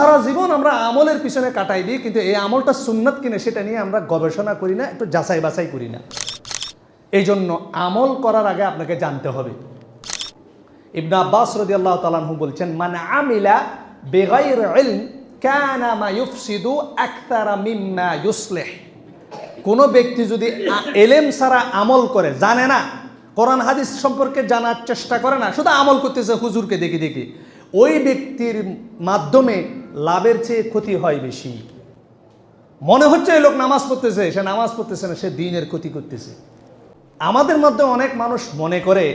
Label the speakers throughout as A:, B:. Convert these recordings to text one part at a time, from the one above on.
A: সারা জীবন আমরা আমলের পিছনে কাটাই দিই, কিন্তু এই আমলটা সুন্নাত কিনে সেটা নিয়ে আমরা গবেষণা করি না, একটু যাচাই বাছাই করি না। এই জন্য আমল করার আগে আপনাকে জানতে হবে। ইবনে আব্বাস রাদিয়াল্লাহু তাআলা আনহু বলছেন, মান আমিলা বিগাইরি ইলম কানা মা ইউফসিদু আকতারা মিম্মা ইউসলিহ। কোনো ব্যক্তি যদি এলেম ছাড়া আমল করে, জানে না, কোরআন হাদিস সম্পর্কে জানার চেষ্টা করে না, শুধু আমল করতেছে হুজুরকে দেখি দেখি, ওই ব্যক্তির মাধ্যমে লাভের চেয়ে ক্ষতি হয় বেশি। মনে হচ্ছে এই লোক নামাজ পড়তেছে, সে নামাজ পড়তেছে না, সে দ্বীনের ক্ষতি করতেছে। আমাদের মধ্যে অনেক মানুষ মনে করে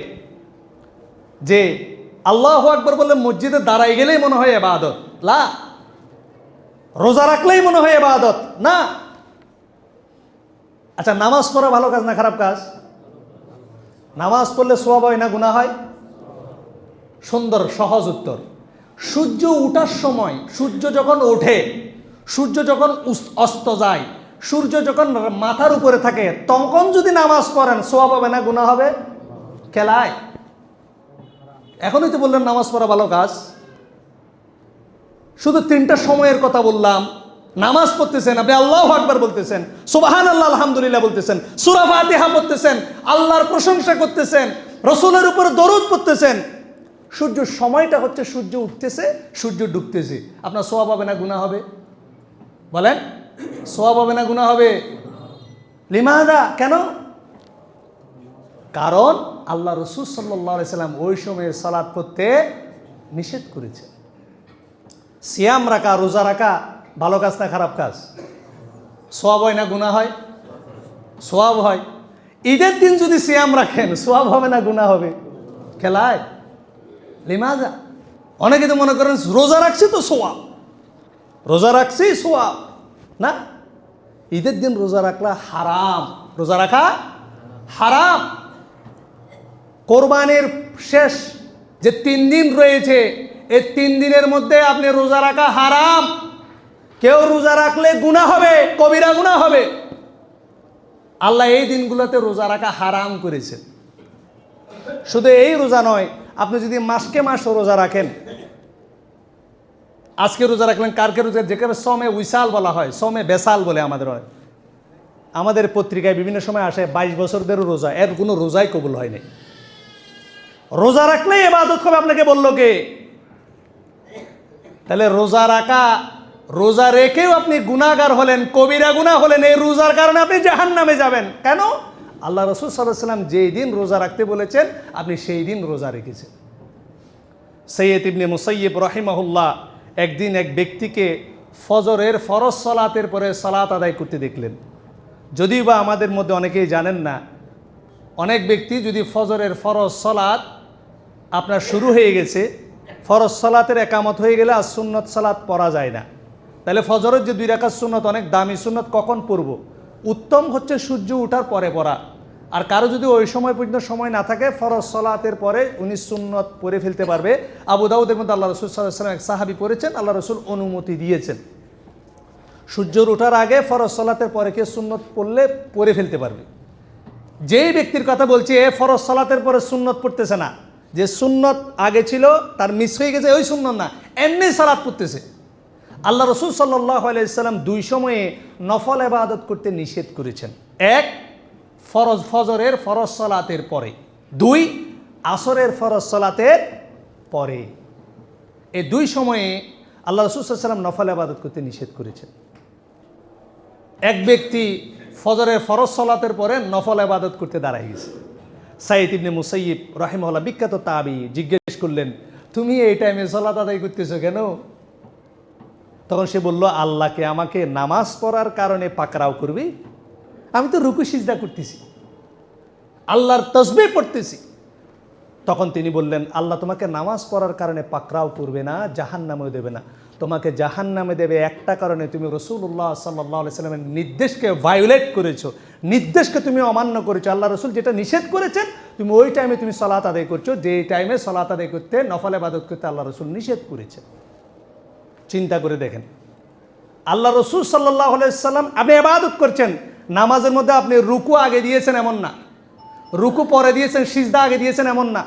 A: যে আল্লাহু আকবার বলে মসজিদে দাঁড়াই গেলেই মনে হয় ইবাদত, লা, রোজা রাখলেই মনে হয় ইবাদত না। আচ্ছা, নামাজ পড়া ভালো কাজ না খারাপ কাজ? নামাজ পড়লে সওয়াব হয় না গুনাহ হয়? সুন্দর সহজ উত্তর। সূর্য ওঠার সময়, সূর্য যখন ওঠে, সূর্য যখন অস্ত যায়, সূর্য যখন মাথার উপরে থাকে, তখন যদি নামাজ পড়েন সওয়াব হবে না গুনাহ হবে? খেলায় এখনই তো বললেন নামাজ পড়া ভালো কাজ। শুধু 3টা সময়ের কথা বললাম। নামাজ পড়তেছেন, আপনি আল্লাহু আকবার বলতেছেন, সুবহানাল্লাহ আলহামদুলিল্লাহ বলতেছেন, সূরা ফাতিহা পড়তেছেন, আল্লাহর প্রশংসা করতেছেন, রাসূলের উপর দরুদ পড়তেছেন। সূর্য সময়টা হচ্ছে সূর্য উঠতেছে, সূর্য ডুবতেছে। আপনার সওয়াব হবে না গুনাহ হবে? বলেন, সওয়াব হবে না গুনাহ হবে? লিমাযা, কেন? কারণ আল্লাহ রাসূল সাল্লাল্লাহু আলাইহি সাল্লাম ওই সময়ে সালাত পড়তে নিষেধ করেছেন। সিয়াম রাখা, রোজা রাখা ভালো কাজ না খারাপ কাজ? সওয়াব হয় না গুনাহ হয়? সওয়াব হয়। ঈদের দিন যদি সিয়াম রাখেন সওয়াব হবে না গুনাহ হবে? খেলায় লিমাযা। অনেকে তো মনে করেন রোজা রাখছি তো সওয়াব, রোজা রাখছি সওয়াব না। ঈদের দিন রোজা রাখলা হারাম, রোজা রাখা হারাম। কোরবানির শেষ যে 3 দিন রয়েছে, এই 3 দিনের মধ্যে আপনি রোজা রাখা হারাম। কেউ রোজা রাখলে গুনাহ হবে, কবিরা গুনাহ হবে। আল্লাহ এই দিনগুলোতে রোজা রাখা হারাম করেছেন। শুধু এই রোজা নয়, আপনি যদি মাসকে মাস রোজা রাখেন, আজকে রোজা রাখলেন, কালকে রোজা, যেখানে সমে উইসাল বলা হয়, সমে বেসাল বলে আমাদের হয়। আমাদের পত্রিকায় বিভিন্ন সময় আসে 22 বছরদেরও রোজা, এর কোনো রোজাই কবুল হয়নি। রোজা রাখলেই ইবাদত হবে আপনাকে বললো কে? তাহলে রোজা রাখা, রোজা রেখেও আপনি গুনাহগার হলেন, কবিরা গুনাহ হলেন। এই রোজার কারণে আপনি জাহান্নামে যাবেন। কেন? আল্লাহ রাসূল সাল্লাল্লাহু আলাইহি ওয়াসাল্লাম যেই দিন রোজা রাখতে বলেছেন আপনি সেই দিন রোজা রেখেছেন। সৈয়দ ইবনে মুসাইয়িব রাহিমাহুল্লাহ একদিন এক ব্যক্তিকে ফজরের ফরজ সালাতের পরে সালাত আদায় করতে দেখলেন। যদিও বা আমাদের মধ্যে অনেকেই জানেন না, অনেক ব্যক্তি যদি ফজরের ফরজ সালাত আপনার শুরু হয়ে গেছে, ফরজ সালাতের একামত হয়ে গেলে আর সুন্নত সালাত পড়া যায় না। তাহলে ফজরের যে 2 রাকাত সুন্নত, অনেক দামি সুন্নত, কখন পড়ব? উত্তম হচ্ছে সূর্য ওঠার পরে পড়া। আর কারো যদি ওই সময় পর্যন্ত সময় না থাকে, ফরজ সালাতের পরে উনি সুন্নত পড়ে ফেলতে পারবে। আবু দাউদের মধ্যে আল্লাহ রাসূল সাল্লাল্লাহু আলাইহি ওয়াসাল্লাম এক সাহাবী পড়েছেন, আল্লাহ রাসূল অনুমতি দিয়েছেন। সূর্যের ওঠার আগে ফরজ সালাতের পরে কে সুন্নত পড়লে পড়ে ফেলতে পারবে। যেই ব্যক্তির কথা বলছি, এ ফরজ সালাতের পরে সুন্নত পড়তেছে না, যে সুন্নত আগে ছিল তার মিস হয়ে গেছে, ওই সুন্নত না, এমনি সালাত পড়তেছে। আল্লাহ রাসূল সাল্লাল্লাহু আলাইহি ওয়াসাল্লাম 2 সময়ে নফল ইবাদত করতে নিষেধ করেছেন। 1 ফজরের ফরজ সালাতের পরে, 2 আসরের ফরজ সালাতের পরে। এই 2 সময়ে আল্লাহ রাসূল সাল্লাল্লাহু আলাইহি ওয়াসাল্লাম নফল ইবাদত করতে নিষেধ করেছেন। এক ব্যক্তি ফজরের ফরজ সালাতের পরে নফল ইবাদত করতে দাঁড়ায় গেছে। সাইয়্যিদ ইবনে মুসাইয়িব রাহিমাহুল্লাহ, বিখ্যাত তাবী, জিজ্ঞেস করলেন, তুমি এই টাইমে সালাত আদায় করতেছো কেন? তখন সে বলল, আল্লাহকে আমাকে নামাজ পড়ার কারণে পাকড়াও করবি? আমি তো রুকু সিজদা করতেছি, আল্লাহর তাসবিহ পড়তেছি। তখন তিনি বললেন, আল্লাহ তোমাকে নামাজ পড়ার কারণে পাকড়াও করবে না, জাহান্নামেও দেবে না। তোমাকে জাহান্নামে দেবে একটা কারণে, তুমি রাসূলুল্লাহ সাল্লাল্লাহু আলাইহি সাল্লামের নির্দেশকে ভায়োলেট করেছো, নির্দেশকে তুমি অমান্য করেছো। আল্লাহ রাসূল যেটা নিষেধ করেছেন তুমি ওই টাইমে তুমি সালাত আদায় করছো, যে টাইমে সালাত আদায় করতে, নফল ইবাদত করতে আল্লাহ রাসূল নিষেধ করেছেন। চিন্তা করে দেখেন, আল্লাহ রাসূল সাল্লাল্লাহু আলাইহি সাল্লাম, আপনি ইবাদত করছেন, নামাজের মধ্যে আপনি রুকু আগে দিয়েছেন এমন না, রুকু পরে দিয়েছেন, সিজদা আগে দিয়েছেন এমন না।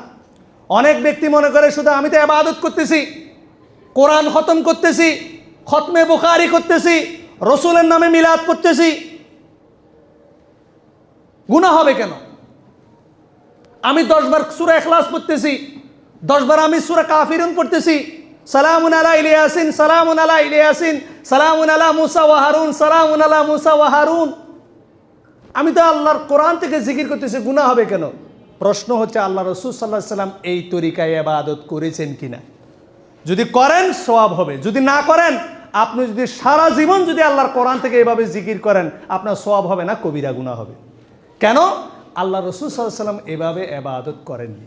A: অনেক ব্যক্তি মনে করে শুধু আমি তো ইবাদত করতেছি, কোরআন খতম করতেছি, খতমে বুখারি করতেছি, রসুলের নামে মিলাদ করতেছি, গুনাহ হবে কেন? আমি 10 বার সূরা ইখলাস পড়তেছি, 10 বার আমি সূরা কাফিরুন পড়তেছি, সালামুন আলা ইয়াসিন, সালামুন আলা ইয়াসিন, সালামুন আলা মুসা ওয়া হারুন, সালামুন আলা মুসা ওয়া হারুন। আমি তো আল্লাহর কোরআন থেকে জিকির করতেছি, গুনাহ হবে কেন? প্রশ্ন হচ্ছে আল্লাহ রাসূল সাল্লাল্লাহু আলাইহি সাল্লাম এই তরিকায় ইবাদত করেছেন কিনা? যদি করেন সওয়াব হবে, যদি না করেন, আপনি যদি সারা জীবন যদি আল্লাহর কোরআন থেকে এভাবে জিকির করেন, আপনার সওয়াব হবে না, কবিরা গুনাহ হবে। কেন? আল্লাহ রাসূল সাল্লাল্লাহু আলাইহি সাল্লাম এভাবে ইবাদত করেননি।